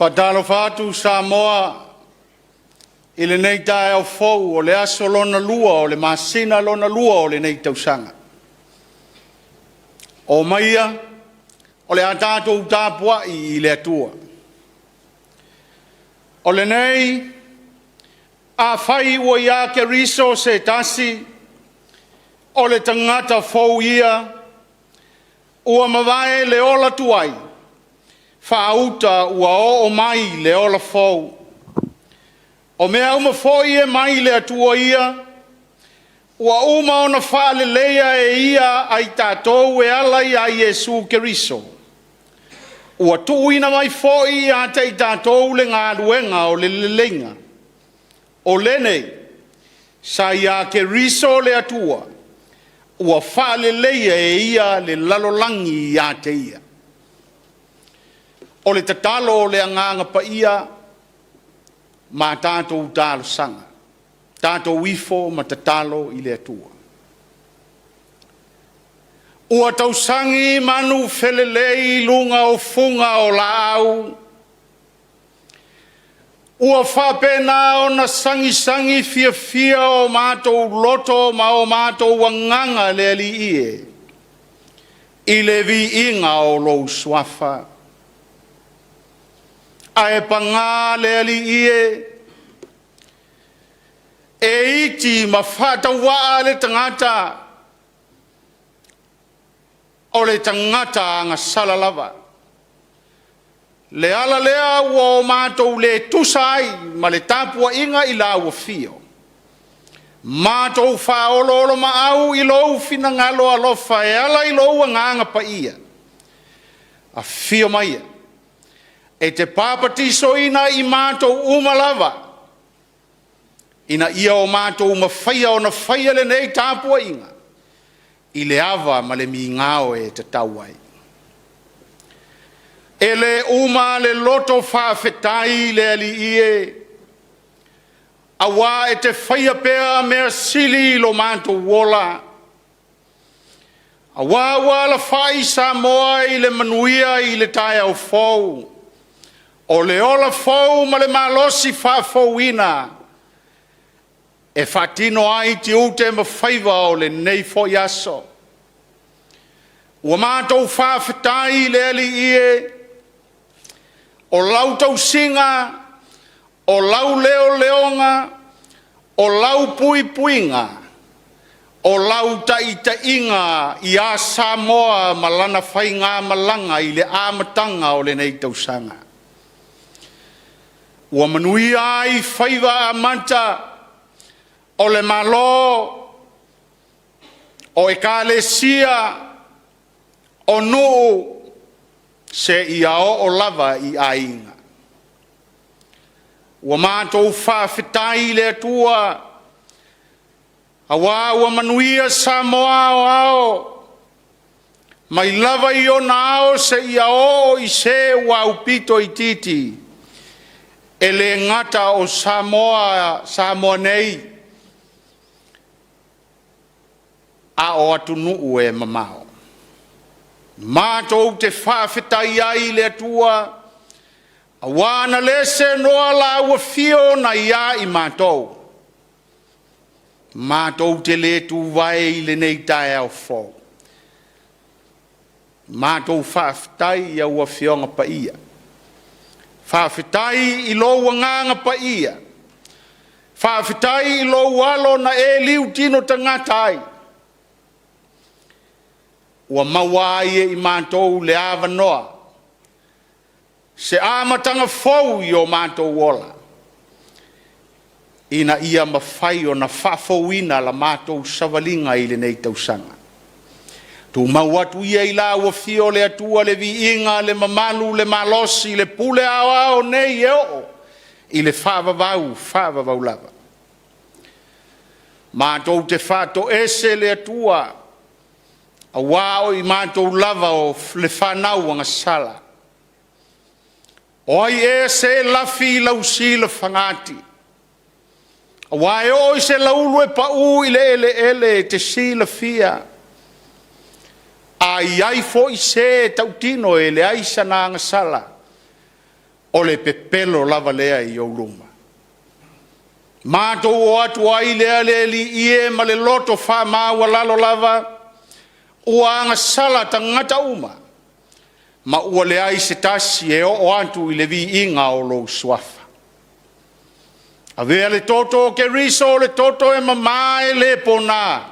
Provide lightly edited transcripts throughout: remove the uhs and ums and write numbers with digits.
Whatalo whātu Samoa i le nei Taeao fou o le aso lona lua o le masina lona lua o le nei tausanga. O maia o le atatou Tapuaiga i le atua. O le nei a whai ua ia ke riso se tasi o le tangata fou ia ua mawae le ola tuai. Whauta ua o mai le ola fou. O mea uma foi e mai le atua ia, ua uma ona whaale leia e ia ai tātou e alai a Iesu Keriso. Ua tuina mai foi a te tātou le ngā ruenga o le lelenga. O lenei, sa ia Keriso le atua, ua whaale leia e ia le lalolangi a te ia. O le tatalo o le anganga pa ia, ma tātou tālo sanga, tātou ifo ma tatalo i le atua. Ua tausangi manu whelelei lunga o funga o laau. Ua whapena o na sangi fia o mātou loto ma o mātou wanganga le ali ie. I le vi inga o lou swafa. Ae panga le ali ie. E iti ma whatawaa le tangata. O le tangata anga salalava. Le ala lea ua o mātou le tusai ma le Tapuaiga i la ua fio. Mātou whaololo ma au i lou fina ngalo alofa e ala i lou nganga pa ia. A fio maia. E te pāpatiso ina i mātou umalava. Ina ia o mātou mawhaia o na whaia le nei Tapuaiga. I le awa ma le mi ngao e te tauai. E le uma le loto whawhetai le ali ie. Awa e te whaia pēa mea sili lo mātou wola. Awa wala whai Samoa i le manuia i le Taeao fou. O le ola fou ma le malosi whafouina. E whatino ai ti ute ma whaiva o le nei fo yaso. Ua mātou whawhetai le ali ie. O lau tau singa, o lau leo leonga, o lau pui puinga, o lau ta inga i a Samoa malana whai ngā malanga i le āmatanga o le nei tausanga. Ua manui ai whaiva a manta o le malo, o e kālesia, o nuu, se ia o lava i ainga. Ua mātou whawhetai le atua, awa ua manuia Samoa o ao, mai lava i o na ao se ia o i se ua upito i titi, e le ngata o Samoa nei, a o atunu e mamao. Mātou te whawhetai ai le atua, a wana lese noa la ua fio na ia i mātou. Mātou te le tu vai i le nei Taeao fou. Mātou whawhetai i a ua fionga pa ia. Whawhetai i lo wanganga pa ia. Whawhetai i lo walo na e liu tino tangatai. Ua mawai e i mātou le awa noa. Se āmatanga fau i o mātou wola. Ina ia mawhai o na whafauina la mātou savalinga i le nei tausanga. Tu mauatu ia i la ua fio le atua le vi inga, le mamalu, le malosi, le pule ao nei eo. I le whavavau lava. Mātou te whato ese le atua. A wao i mātou lava o le whanau anga sala. Oi e se lafi lausi le whangati. A wae o i se laulu e pa u i le ele te si la fia. A iai fo i se tautino e le aisa na anga sala. o le pepelo lava lea I o luma. Mātou o atu ai lea le li ie ma le loto wha māua lalo lava, ua anga sala tangata uma, ma ua le ai se tasi e o atu I le vi inga o lo suafa. Avea le toto ke riso le toto e mamae le pona,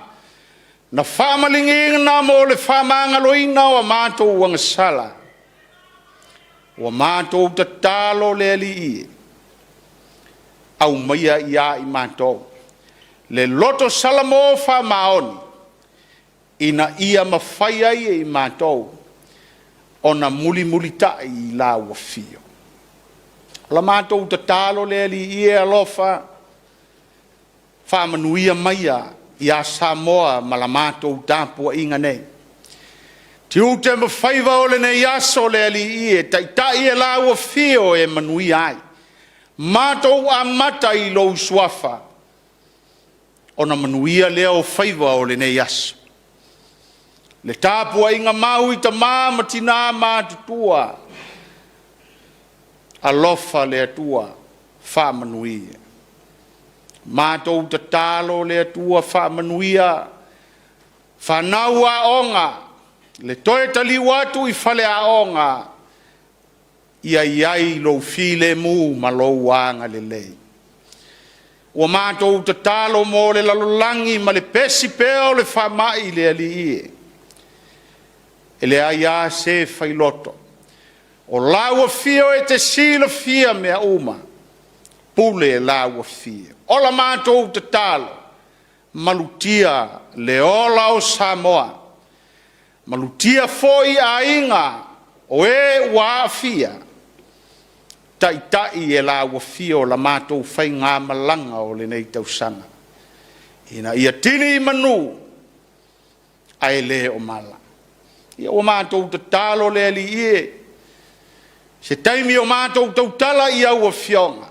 na whamalingi mo le whamangaloina o mātou uanga sala, o mātou ta talo le li ie, au maia ia I mātou, le loto salamo whamaoni, ina ia mawhai ai I mātou, o na muli tai I la ua fio. La mātou ta talo le li ie alofa, whamanuia maia, ia Samoa ma la mātou tāpua inga nei. Ti ute mawhaiva o le nei aso le li ie, tai e la ua fio e manuia ai. Mātou a mata I lo suafa, o na manuia lea o whaiva o le nei aso. Le tāpua inga mau I ta māmatina mātutua, alofa le atua whamanuia. Mātou ta talo le atua whamanuia, whanau a onga, le toe tali watu I whale a onga, ia iai lo file mu ma lo wanga le lei. Ua mātou ta talo mo le lalolangi ma le pesi peo le whamai le ali ie. E le aia se whailoto. O laua fio e te sila fia mea uma, pule e laua fia. O la mātou te talo, malutia le ola o Samoa, malutia foi a inga, o e ua fia, tai e laua fia o la mātou whai ngā malanga o le nei tausanga. Ina ia tini manu, ai le o mala. Ia o mātou te talo le ali ie, se taimi o mātou tautala I au a fionga.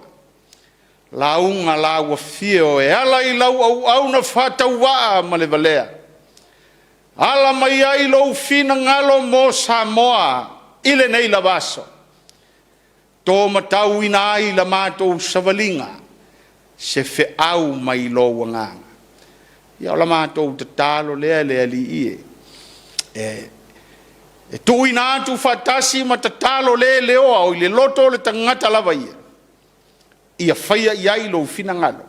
La unga la ua fio e ala I lau au na whatau waa ma le valea. Ala mai ai lau fina ngalo mo Samoa ile nei la vaso. Tō matau ina ai la mātou savalinga se fe au mai lo wanganga. Ia o la mātou te talo lea lea li ie. E tu ina atu fatasi ma tatalo le leo au le loto le tangata lava ia. Ia whaia iai lo fina ngalo.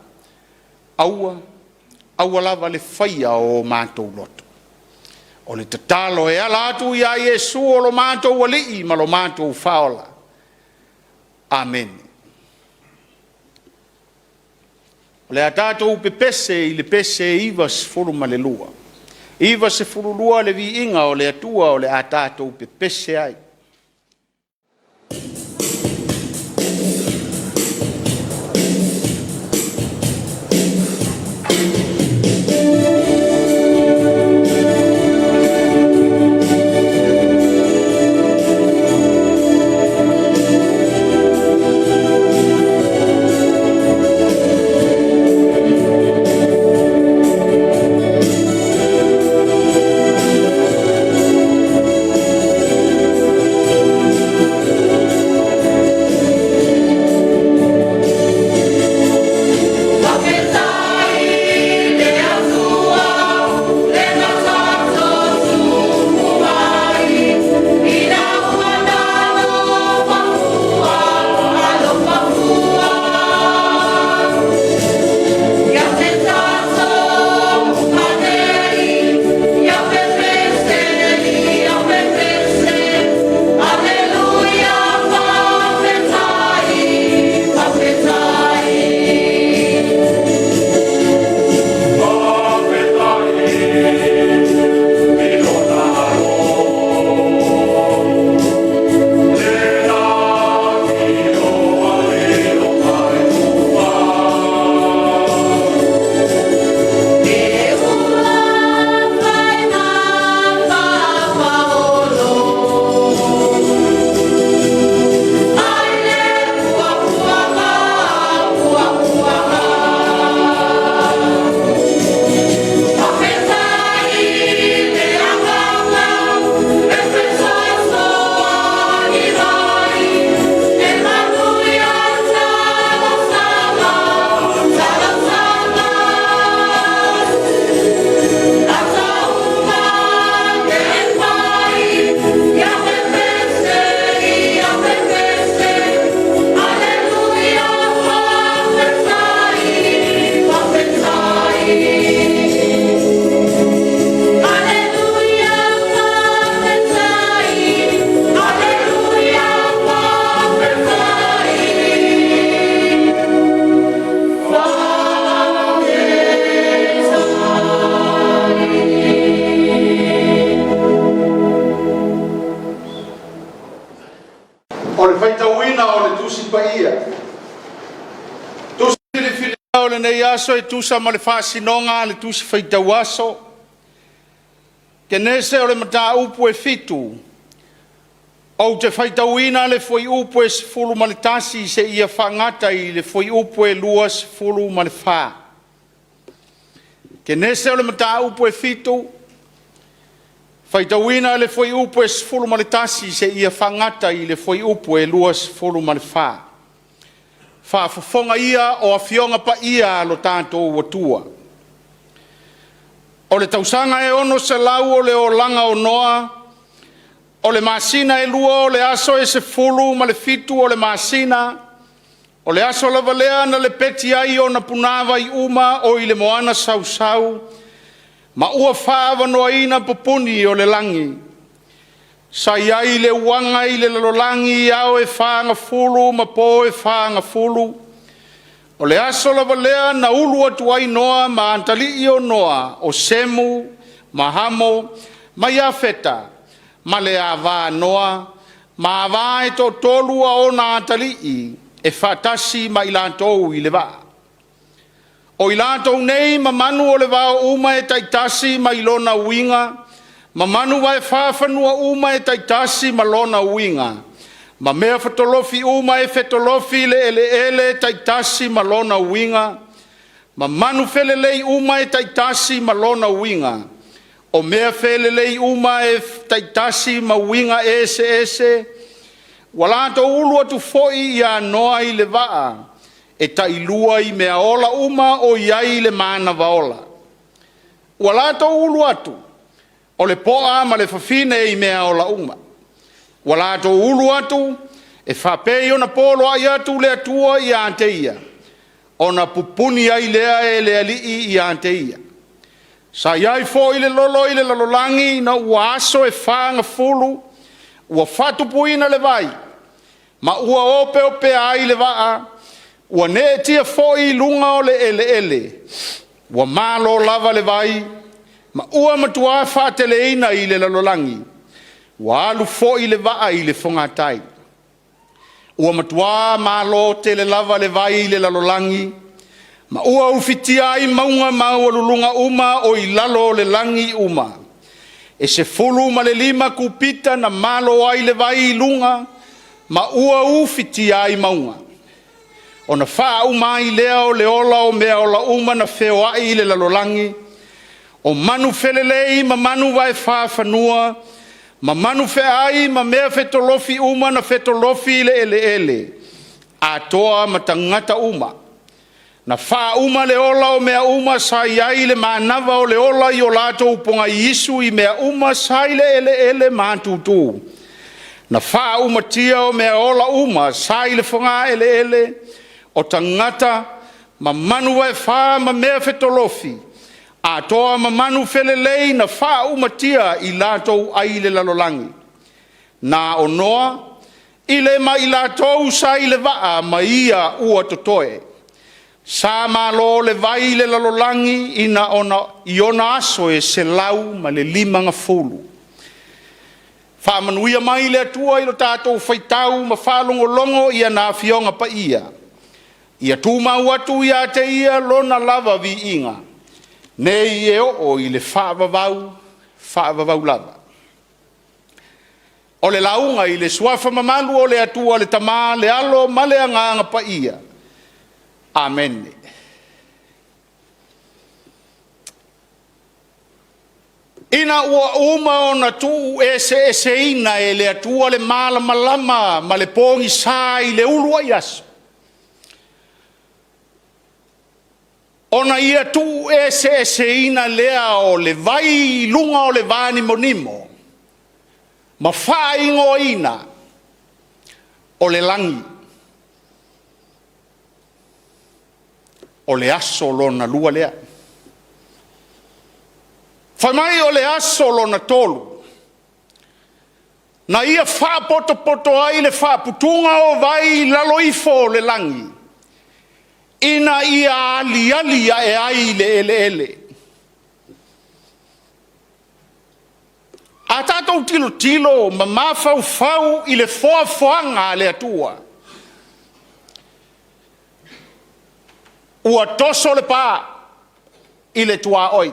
Aua lava le whaia o mātou loto. O le tatalo e ala atu ia Yesu o lo mātou walii ma lo mātou whaola. Amen. O le atatou pepese I le pese iwa sefulu ma le lua. Iwa se furulua le vi inga o le atua o le atatou pepese ai. o le faitauina o le tusi paia. Tusi fili o le nei aso e tusa ma le whasinonga le tusi faitau aso. Ke nese o le mata upu e fitu. O te faitauina le foi upu e sifulu ma le tasi se ia whangata i le foi upu e lua sifulu ma le wha. Ke nese o le mata upu e fitu. Faitauina le foi upu e sifulu ma le tasi se ia whangata i le foi upu e lua sifulu ma le wha. Whaafafonga ia o a fionga pa ia lo tātou watua. O le tausanga e ono se lau o le o langa o noa, o le masina e lua o le aso e sifulu ma le fitu o le masina, o le aso la valea na le peti ai o na punava i uma o i le moana sau sau, ma ua whaava noa ina popuni o le langi. Sa iai le uanga i le lalolangi i au e whaanga fulu ma po e whaanga fulu. O le aso la valea na ulu atu ai noa ma antali i o noa o semu, ma hamo, ma iafeta, ma le ava noa, ma ava e to tolua o na antali i e whatasi ma ilantou i le vaa. O ilantou nei ma manu o le vaa uma e taitasi ma ilona uinga, ma manu wa e whaafanua uma e taitasi ma lona uinga. Ma mea whatolofi uma e whetolofi le ele taitasi ma lona uinga. Ma manu whelelei uma e taitasi ma lona uinga. O mea whelelei uma e taitasi ma uinga ese. Walato ulu atu foi ia noa i le vaa. E tailua i mea ola uma o iai le mana vaola. Walato ulu atu. O le poa ma le fafine i mea ola uma. Wala to ulu atu, e whapei o na polo ai atu le atua i ante ia. O na pupuni ai lea e le alii i ante ia. Sa iai fo i le lolo i le lalolangi na ua aso e whaanga fulu, ua whatupuina le vai. Ma ua ope ai le waa, ua ne tia fo i lunga o le ele. Ua malo lava le vai, ma ua matua whateleina i le lalolangi. Ua alu fo i le vaa i le whangatai. Ua matua malo te le lava le vai i le lalolangi. Ma ua ufitia i maunga maua lulunga uma o i lalo le langi uma. E se fulu ma le lima kupita na malo ai le vai i lunga. Ma ua ufitia i maunga. O na wha uma i leo le ola o mea ola uma na feo ai i le lalolangi. O manu felelei ma manu vai wha whanua. Ma manu fe ai ma mea fetolofi uma na fetolofi le ele. A toa ma tangata uma. Na wha uma le ola o mea uma sa iai le manava o le ola i o lato uponga Isu i mea uma sa i le ele mantutu. Na wha uma tia o mea ola uma sa i le whanga ele. O tangata ma manu vai wha ma mea fetolofi. A toa ma manu felelei na wha umatia i latou ai le lalolangi. Na o noa, i le ma i latou sa i le waa ma ia ua totoe. Sa ma lo le vai le lalolangi ina ona i ona aso e se lau ma le 5 Wha manuia mai le atua i lo tātou whaitau ma whalongolongo ia na fionga pa ia. Ia tūmau atu ia te ia lona lava vi inga. Nei e o i le whaavavau lava. O le launga i le suafa mamalu o le atua le tamā le alo ma le anganga pa ia. Amen. Ina ua uma o na tu ese ina e le atua le malama ma le pongi sa i le ulua i aso. Ona ia tu ese ina lea o le vai lunga o le vani monimo. Ma whaingo ina o le langi. O le aso lona lua lea. Whamai o le aso lona tolu. Na ia wha poto ai le wha putunga o vai laloifo le langi. Ina ia alialia e ai le ele. A tātou tilo ma mawhau i le whoanga le atua. Ua toso le pā i le tua oi.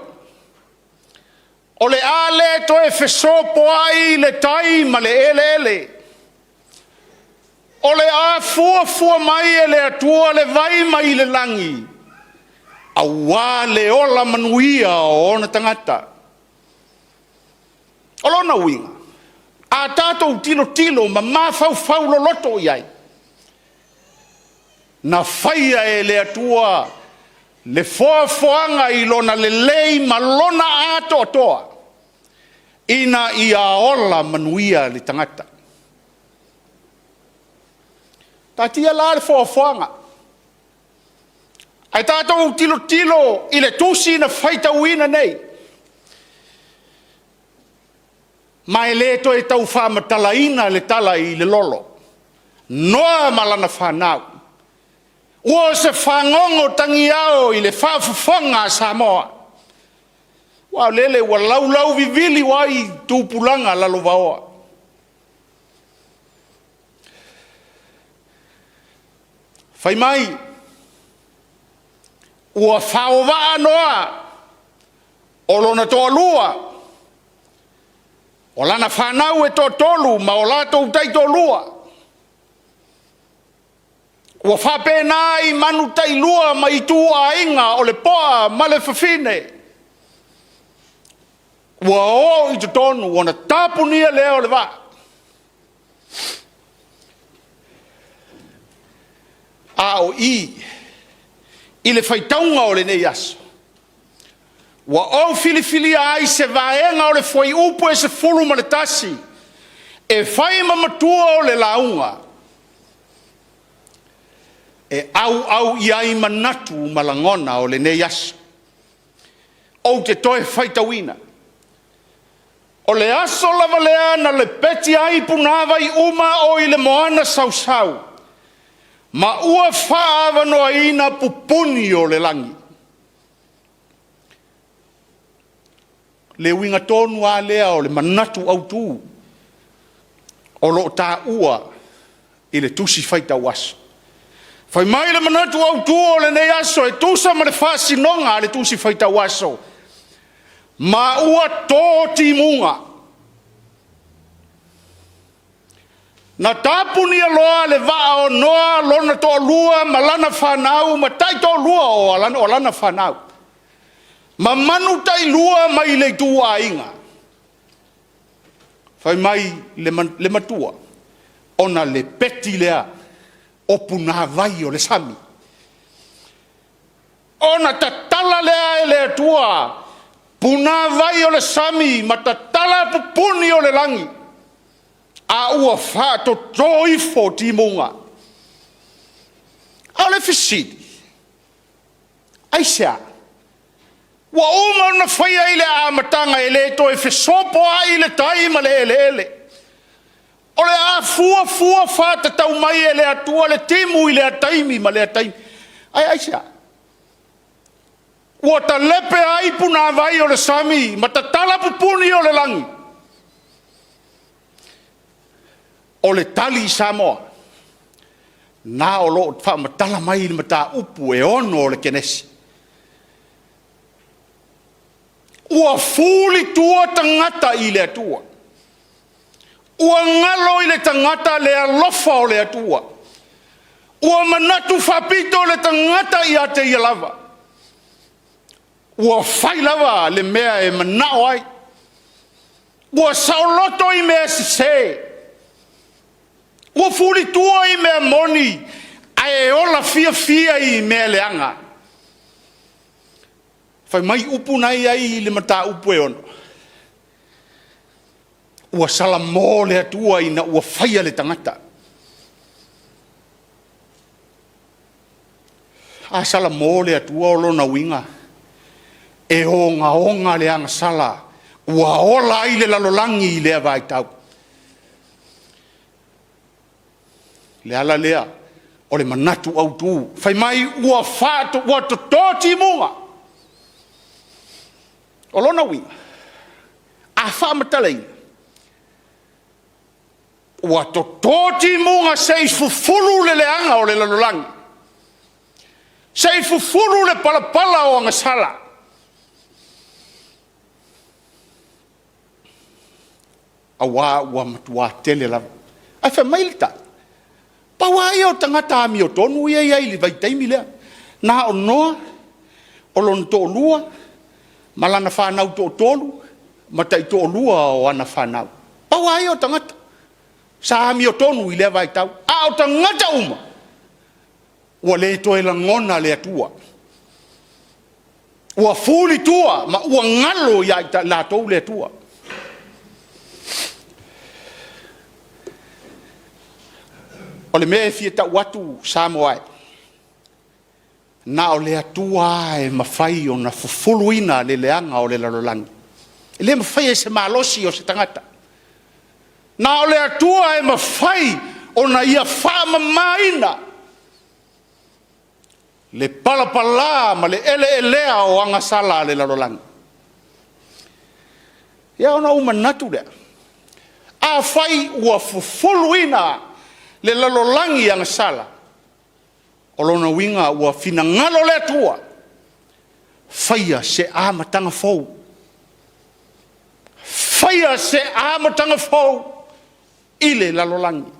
O le ale to e fesopo ai le tai ma le ele. O le a fua mai e le atua le vai mai le langi. A wā le ola manuia o ona tangata. O lona winga. A tātou tilo ma mawhau lo loto iai. Na whaia e le atua le foanga i lona le lei ma lona ato toa. Ina ia ola manuia le tangata. Tatia la le foanga. Ai tātou tilo i le tusi na whaita uina nei. Mai le to e tau whamatalaina le tala i le lolo. Noa malana whanau. Ua se whangongo Taeao i le whaafafonga Samoa. Wa lele wa lau vivili wai tūpulanga lalo vaoa. Whai mai. Ua whaova noa. O lona toa lua. O lana whanau e tō tolu ma o lato utai tō lua. Ua whapena i manu tai lua ma i tū a inga o le poa ma le whawhine. Ua o i te tonu, wana tāpunia leo le wā. A o i le whaitaunga o le nei aso. Ua o fili ai se vaenga o le foi upo e se fulu ma le tasi. E whai mamatua o le launga. E au iai manatu malangona o le nei aso. O te toe whaitauina. O le aso lava lea na le peti ai punawa i uma o i le moana sausau. Ma ua whaava noa ina pupuni o le langi. Le winga tonu a lea o le manatu au tū. O lo tā ua i le tusi whaita waso. Whai mai le manatu au tū o le nei aso e tūsa ma le whasinonga le tusi whaita waso. Ma ua tō timunga. Na tāpuni loa le vaa o noa lona tō lua ma lana whanau ma tai tō lua o lana whanau. Ma manu tai lua mai le tū a inga. Whai mai le matua. Ona le peti lea. Opu nā vai o le sami. Ona ta tala lea e le atua. Puna vai o le sami. Ma ta tala pupuni o le langi. A ua whāto tōifo timunga. A le fisidi. Aisea. Wa uma na whaia i le amatanga e le to e whesopo a i le taima le ele. O le a fua whāta tau mai e le atua le timu i le ataimi ma le ataimi. Ai aisea. Ua ta lepe ai puna vai o le sami. Ma ta tala pupuni o le langi. O le tali i Samoa. Nā o lo whamatala mai i le mata upu e ono o le kenesi. Ua fuli tua tangata i le atua. Ua ngalo i le tangata le alofa o le atua. Ua manatu whapito le tangata i ate i lava. Ua whai lava le mea e manao ai. Ua saoloto i mea se. Ua fuli tua i mea moni. Ai ola fia i mea leanga. Whai mai upu nai ai le mata upu e ono. Ua sala mō le atua ina ua whaia le tangata. A sala mō le atua o lona winga. E onga le anga sala. Ua ola ai le lalolangi i lea vai tau. Le ala lea o le manatu au tū. Whai mai ua whātu ua tōti munga. O lona winga. A whamatalei. ua tototi munga sei fufulu le leanga o le lalolangi. Sei fufulu le palapala o anga sala. Awa ua matua tele lava. Ai wha mailita. Pawa e o tangata ami o tonu ia ia ili vai taimi lea. Na o noa, o lon to lua, malana whanau to tolu, matai to lua o ana whanau. Pawa e o tangata. Sa ami o tonu i lea vai tau. A o tangata uma. Ua le toe la ngona le atua. Ua fuli tua, ma ua ngalo ia la tou le atua. O le mea fia ta watu Samoa. Na o le atua e mawhai o na fufuluina le leanga o le lalolangi. E le mawhai e se malosi o se tangata. Na o le atua e mawhai o na ia whaama maina. Le palapala ma le elea o anga sala le lalolangi. Ia ona umanatu lea. A whai ua fufuluina le lalolangi anga sala. O lona winga ua fina ngalo le atua. Whaia se amatanga fau. Whaia se amatanga fau. Ile lalolangi.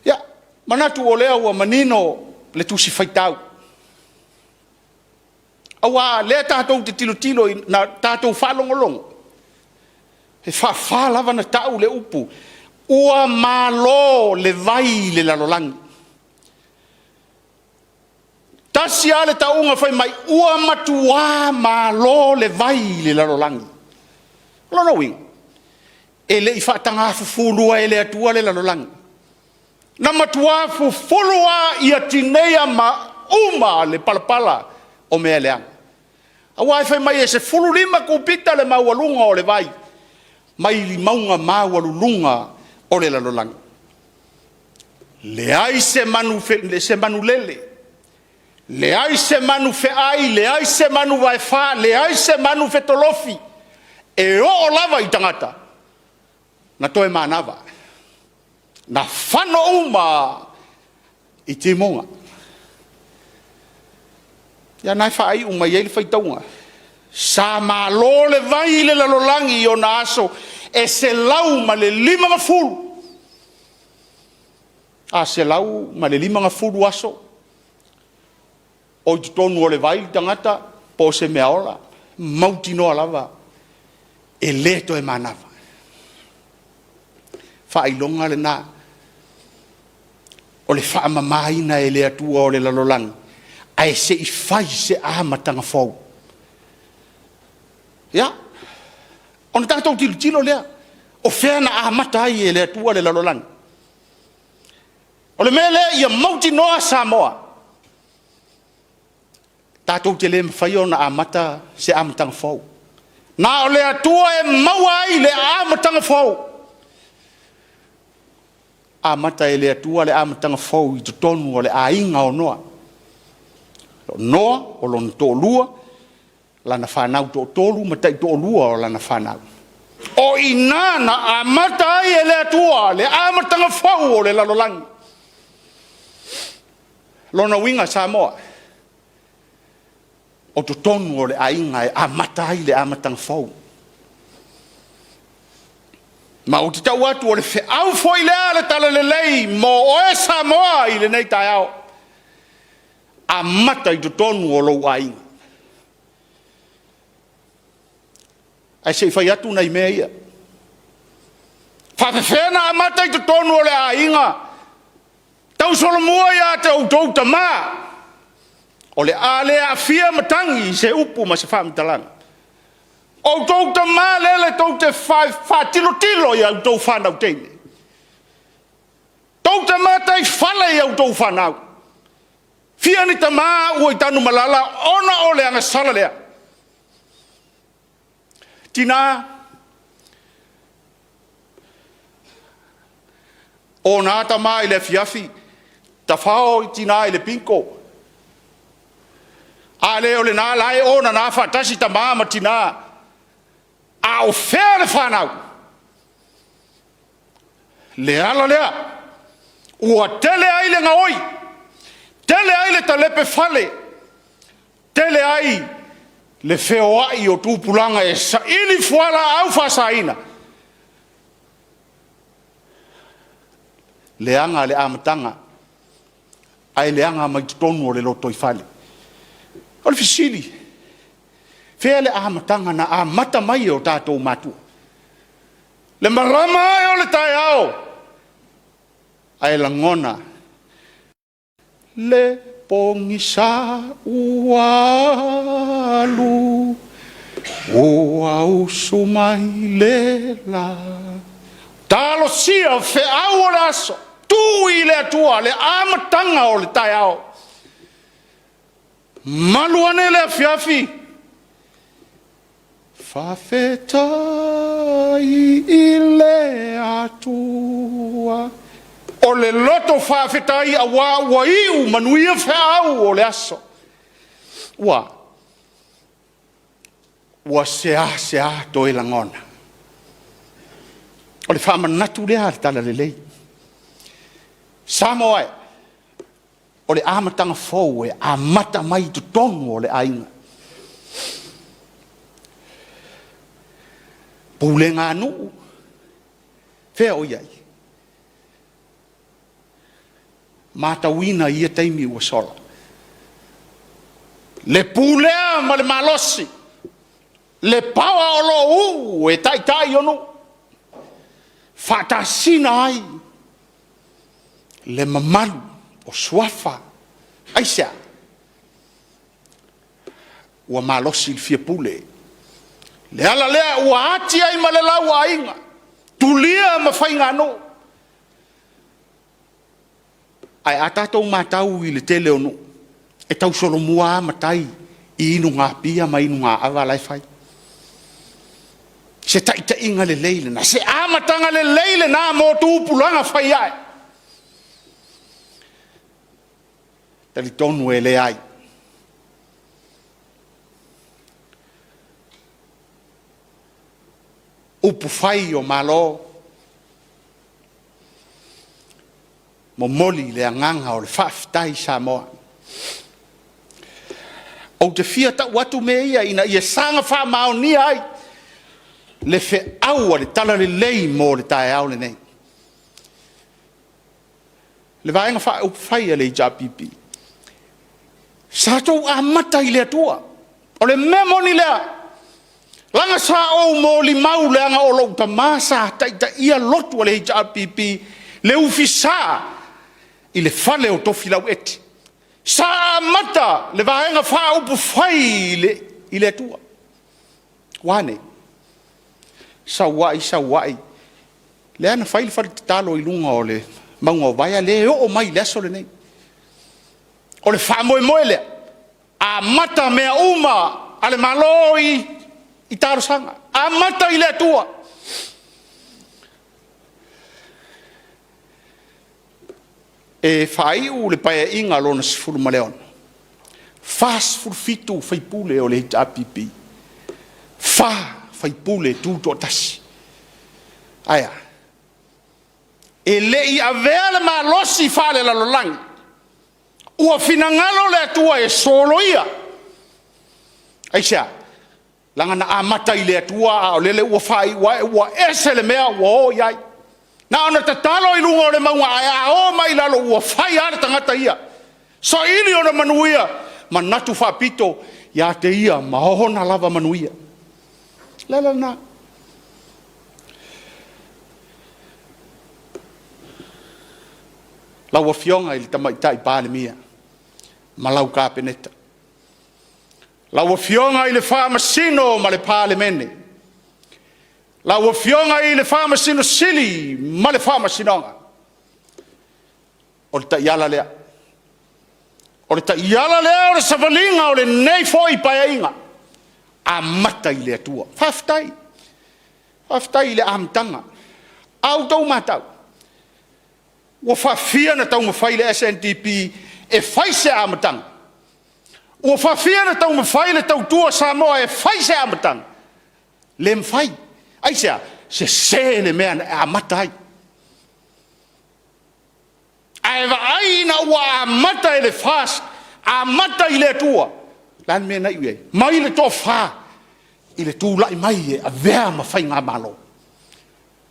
Ia, manatu o lea ua manino le tusi whaitau. Awa lea tātou te tilo na tātou whalongolongo. He whawhalawa na tau le upu. Ua malo le vai le lalolangi. Tasi ale taunga whai mai ua matua malo le vai le lalolangi. Lona wing. E le i whaatanga fufulua e le atua le lalolangi. Na matua fufulua i atinea ma uma le palapala o mea leanga. Awa e whai mai e se fulu lima kupita le maualunga o le vai. Mai li maunga maualulunga o le lalolangi. Le ai se manu lele. Le ai se manu fe ai, le ai se manu vai fa, le ai se manu fe tolofi. E o lava i tangata. Na toe manava. Na whano uma i te monga. Ia nai whaai uma i eile whaitaunga. Sa malo le vai le lalolangi o na aso e se lau ma le 5 fulu. A se lau ma le 5 fulu aso. O i tonu o le vai tangata po se mea ola. Mauti noa lava. E leto e manava. Whailonga le nā. O le whaamamaina e le atua o le lalolangi. Ai se i whai se amatanga fau. Ia. Ona tātou tilo lea. O whea na amata ai e le atua le lalolangi. O le mele ia mauti noa Samoa. Tātou te le mwhai o na amata se amatanga fau. Nā o le atua e maua ai le amatanga fau. Amata e le atua le amatanga fau i tonu o le ainga o noa. O noa o lon tō lua, lana whanau tō tōlu, matai tō lua o lana whanau. O ina na amata ai e le atua, le amatanga fau o le lalolangi. Lona winga Samoa. O to tonu o le ainga e amata ai le amatanga fau. Ma o te tau atu o le whiau foi lea le tala le lei mo o e Samoa i le nei Taeao. Amata i to tonu o lou ainga. Ai se whai atu nei mea ia. Whawhewhena amata i to tonu o le ainga. Tau solomua ia te outou ta maa. O le ale a fia matangi se upu ma se whaamitalanga. O tau ta maa lele tau te whatilo i au tau whanau teine. Tau ta maa tai whale i au tau whanau. Fia ni ta maa ua i tanu malala ona o le anga sala lea. Tina. O nā ta maa i le fiafi. Ta whao i tina i le pinko. A le o le nā lai o na nā whatasi ta maa ma tina. A o whea le whanau. le ala lea ua tele ai le ngaoi tele ai le talepe fale tele ai le feoai o tupulanga e saili fuala au fasaina leanga le amatanga ai leanga mai tonu o le loto i fale o le fisili fea le amatanga na amata mai o tātou matua le marama ai o le Taeao ai langona le pongisa ualu ua usu mai le la talo sia fe au o le aso tu i le atua le amatanga o le Taeao maluane le afiafi fafetai i le atua o le loto fafetai a wa iu manuia fe au o le aso wa sea to i langona o le whamanatu lea le tala le lei Samoa o le amatanga fou e amata mai tu tonu o le ainga pulenga anu fea o iai matawina ia taimi ua sola le pulea ma le malosi le pawa o lo e tai onu fatasina ai le mamalu o suafa aisa ua malosi le fia pule le ala lea ua ati ai ma le lau ainga tulia ma whainga no ai atatou matau i le tele onu e tau solo mua matai i inu ngā pia ma inu ngā awa lai whai se taita inga le leile na se amatanga le leile na mo tūpulanga whai ai tali tonu e le ai upu whai o malo mo moli le anganga o le whaftai Samoa o te fia ta watu me ia ina ia sanga wha mao ni ai le fe aua le tala le lei mo le Taeao le nei le vaenga wha upu whai a le JPP sa tau a mata i le atua o le memoni lea langa sa o mo li mau leanga o lo ta masa ta ia lotu le JPP le ufisa i le fale o tofi lau eti sa mata le vaenga wha upu whai i le atua wane sa wai le ana whai le whare talo i lunga o le maunga o vaia le o mai leso le nei o le wha moe le a mata mea uma ale maloi i taro sanga a mata i le atua e whai u le paia inga lona sifuru maleon fas furfitu whaipule o le HRPP whaipule tūto tasi aia e le i avea le malosi whale la lolangi ua finangalo le atua e solo ia aisia langa na amata i le atua o lele ua whai ua ese le mea ua o iai na ona te talo i lunga o le maunga a o mai lalo ua whai ara tangata ia so ili ona manuia manatu whapito ia te ia mahohona lava manuia lele na laua fionga i le tamaita i pāle mia malau ka peneta laua fionga i le whamasino ma le pāle mene laua fionga i le whamasino sili ma le whamasinonga o le taiala lea o le taiala lea o le savalinga o le nei foi paia inga a mata i le atua whaftai i le amtanga au tau matau ua whawhia na tau mawhai le SNDP e whai se amatanga. Ua whawhia na tau mawhai le tau tua Samoa e whai se amatanga. Le mwhai. Ai sea, se le mea e amata ai. Aeva aina ua mata ele fast, a mata ile tua. Lan me na iwe, mai le to fa, ile tu lai mai a vea ma fai ngā malo.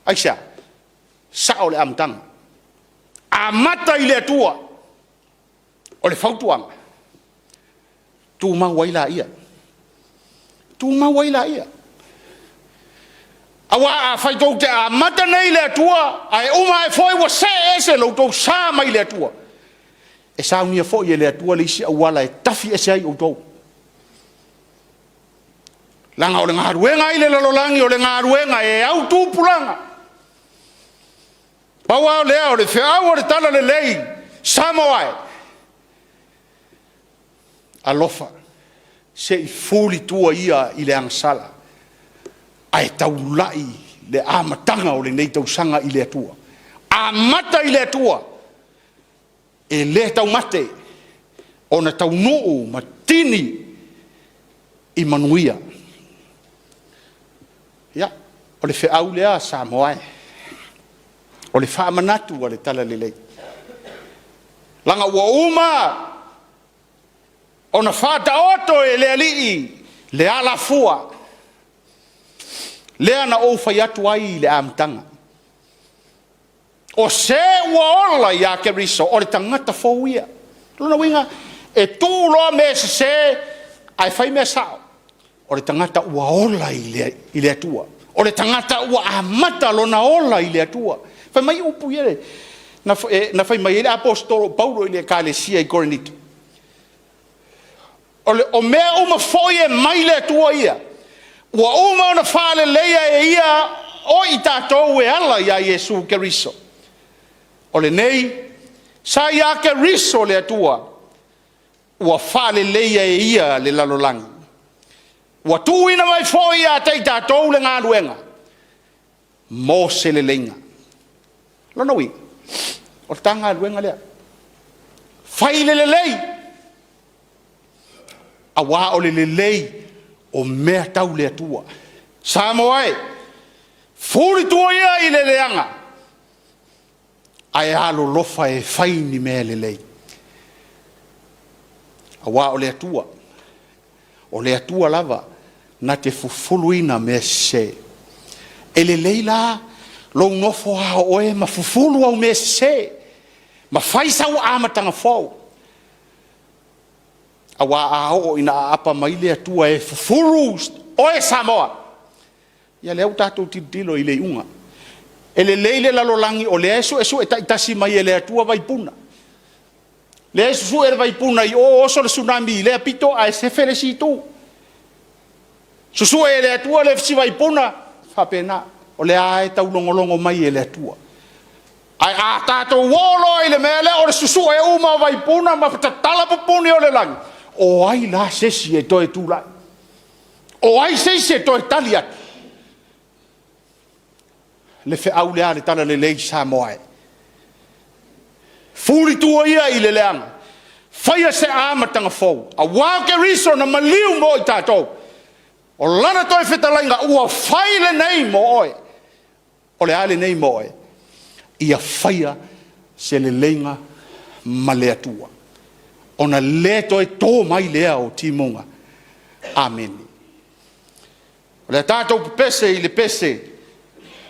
Aisha, sa ole amtang, a mata ile tua, ole fautuang, tu ma waila ia, tu ma waila ia. Awa fai tau te a mata nei le tua, ai uma e foi wa se ese lo tau sa mai le tua. E sa unia foi le tua le isi awala e tafi ese ai o tau. Langa o le ngā ruenga i le lalolangi o le ngā ruenga e au tūpulanga. Paua o lea o le whiau o le tala le lei, Samoa. Alofa, se i fuli tua ia i le angsala. Ai tau lai le amatanga o le nei tau sanga i le atua. A mata i le atua. E le tau mate. O na tau nuu matini i manuia. Ia, o le whiau lea Samoa. O le whaamanatu o le tala le lei. Langa ua uma. O na whata oto e le alii. Le ala fua. Lea na o fai atu ai le amtanga. O se ua ola ia ke riso, o le tangata fauia. Luna winga, e tū loa me se ai fai me sao. O le tangata ua ola i le atua. O le tangata ua amata lona ola i le atua. Fai mai upu iere. Na fai mai ele apostolo Paulo i le kalesia i Korinito. O mea uma foie mai le atua ia. Ua uma ona whale leia e ia o i tātou e ala ia Iesu Keriso. O le nei, sa ia Keriso le atua, ua whale leia e ia le lalolangi. Ua tuina mai foi a tei tātou le ngā ruenga. Mō se le lenga. Lona ui, o le tanga ruenga lea. Whai le lei. Awa o le lei. O mea tau le atua. Samoa e. Furi tua ia i le leanga. Ai alo lofa e whaini mea le lei. Awa o le atua. O le atua lava. Na te fufuluina mea se. E le leila. Lo nofo a oe ma fufulu au mea se. Ma whaisau amatanga fau. Awa ao ina apa mai le atua e fufuru oe Samoa. Ia leo tātou titilo i le unga. E le leile lalolangi o le esu e taitasi mai e le atua vaipuna. Le esu e vaipuna i o oso le tsunami le apito a e se fere si tu. Susu e le atua le fisi vaipuna whapena. O le ae tau longolongo mai e le atua. Ai a tātou wolo i le mele o le susu e uma vaipuna ma patatala pupuni o le langi. O ai la sesi e toi tūlai. O ai sesi e toi tali atu. Le fe au lea le tala le lei Samoa. Furi tua ia i le leanga. Whaia se amatanga fau. A wāke riso na maliu mo i tātou. O lana toi whetalainga ua whai le nei mo oe. O le ale nei mo oe. Ia whaia se le leinga ma le atua. Ona le toi tō mai lea o timonga. Amen. O le tātou pese i le pese,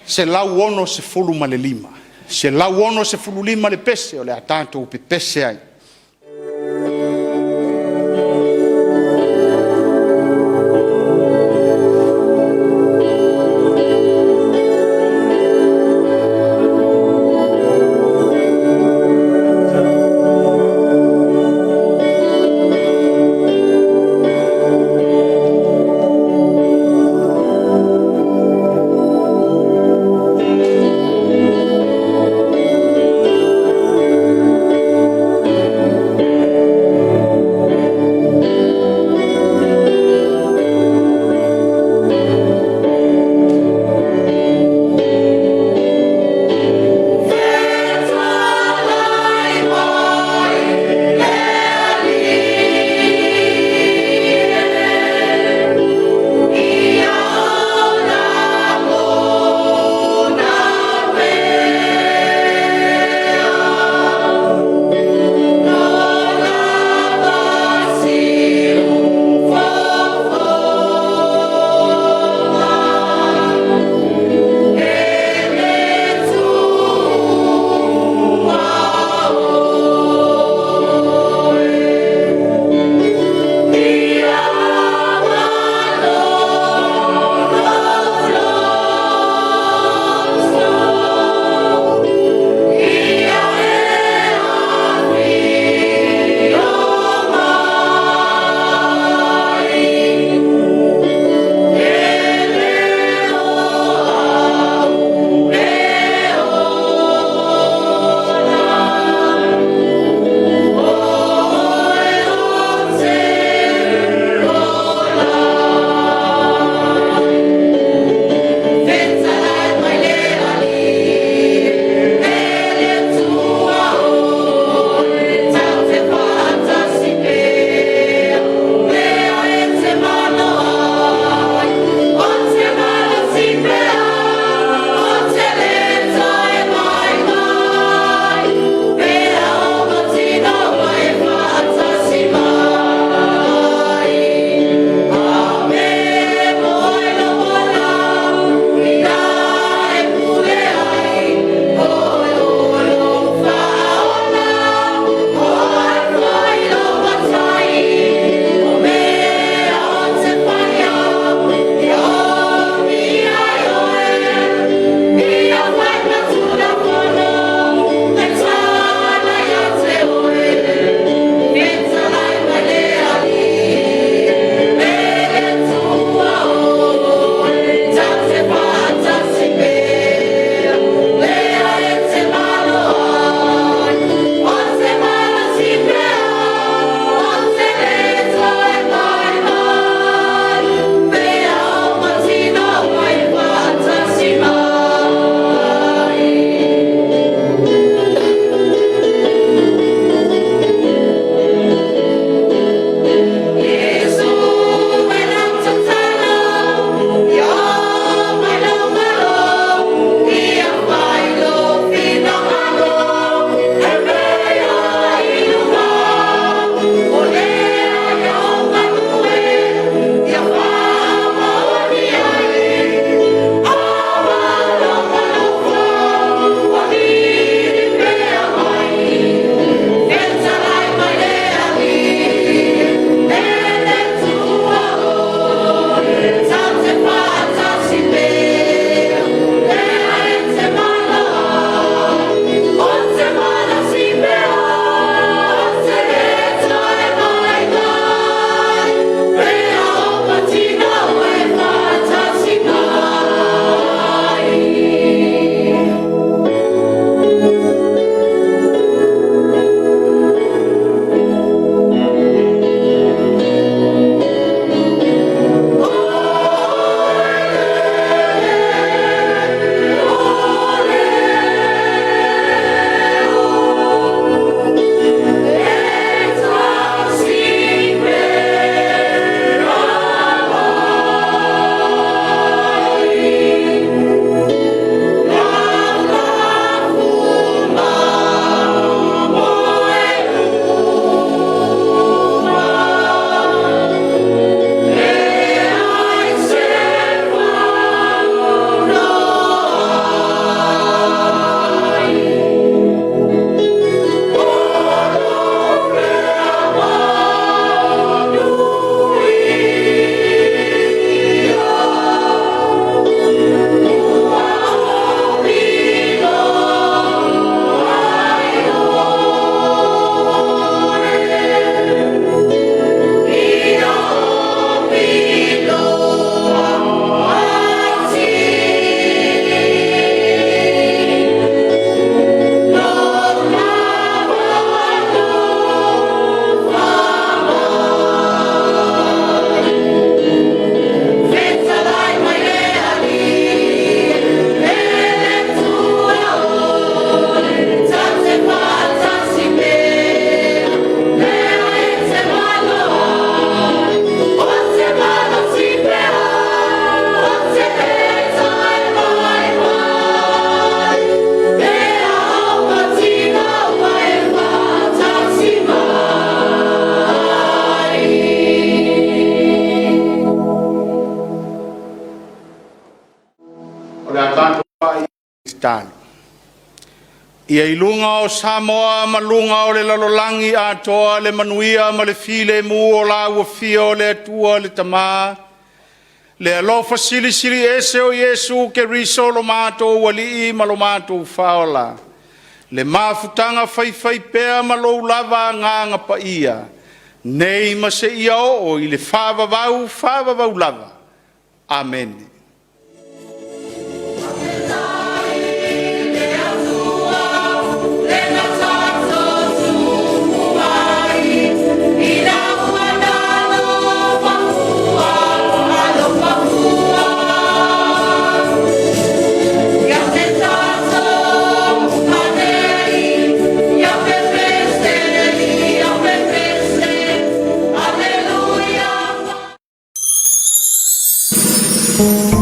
se lau ono se fulu ma le lima. Se lau ono se fulu lima le pese, o le tātou pese ai. Ia ilunga o Samoa malunga o le lalolangi atoa le manuia ma le file mu o la ua fia o le atua le tama. Le alofa sili sili ese o Yesu ke riso lo mato wali ma lo mato faola. Le mafutanga fai fai pea ma lo lava nganga pa ia. Nei ma se ia o i le fava vau lava. Amen. Alleluia.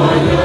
Mayo